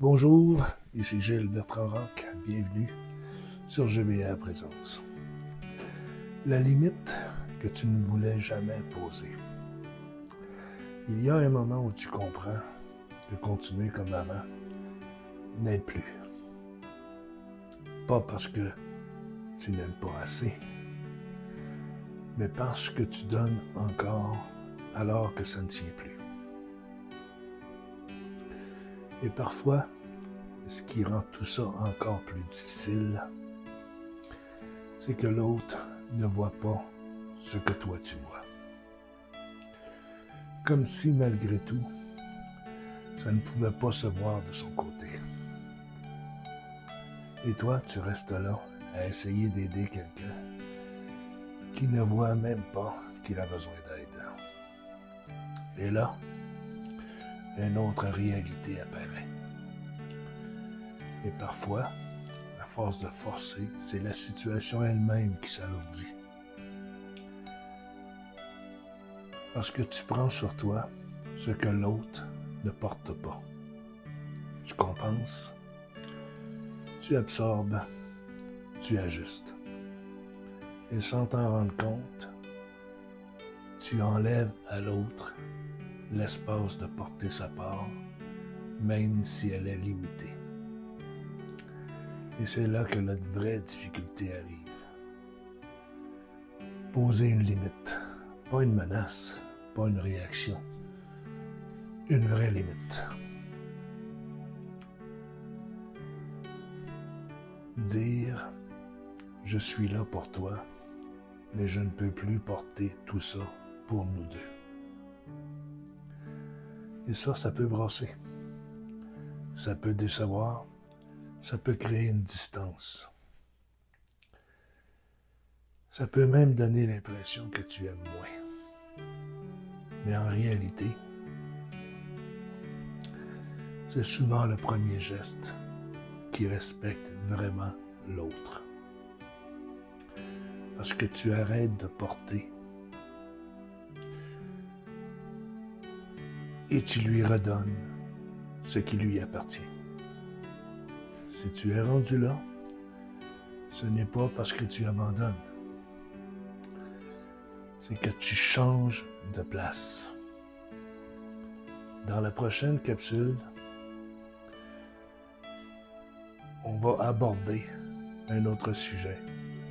Bonjour, ici Gilles Bertrand-Roch, bienvenue sur GBA Présence. La limite que tu ne voulais jamais poser. Il y a un moment où tu comprends que continuer comme avant n'aide plus. Pas parce que tu n'aimes pas assez, mais parce que tu donnes encore alors que ça ne tient plus. Et parfois, ce qui rend tout ça encore plus difficile, c'est que l'autre ne voit pas ce que toi tu vois. Comme si malgré tout, ça ne pouvait pas se voir de son côté. Et toi, tu restes là à essayer d'aider quelqu'un qui ne voit même pas qu'il a besoin d'aide. Et là, une autre réalité apparaît. Et parfois, à force de forcer, c'est la situation elle-même qui s'alourdit. Parce que tu prends sur toi ce que l'autre ne porte pas. Tu compenses, tu absorbes, tu ajustes. Et sans t'en rendre compte, tu enlèves à l'autre l'espace de porter sa part, même si elle est limitée. Et c'est là que la vraie difficulté arrive. Poser une limite, pas une menace, pas une réaction, une vraie limite. Dire « Je suis là pour toi, mais je ne peux plus porter tout ça pour nous deux. » Et ça peut brasser. Ça peut décevoir. Ça peut créer une distance. Ça peut même donner l'impression que tu aimes moins. Mais en réalité, c'est souvent le premier geste qui respecte vraiment l'autre. Parce que tu arrêtes de porter et tu lui redonnes ce qui lui appartient. Si tu es rendu là, ce n'est pas parce que tu abandonnes. C'est que tu changes de place. Dans la prochaine capsule, on va aborder un autre sujet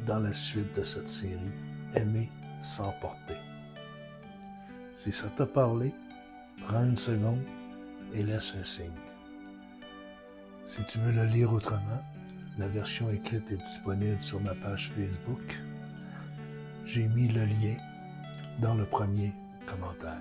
dans la suite de cette série, Aimer sans porter. Si ça t'a parlé, prends une seconde et laisse un signe. Si tu veux le lire autrement, la version écrite est disponible sur ma page Facebook. J'ai mis le lien dans le premier commentaire.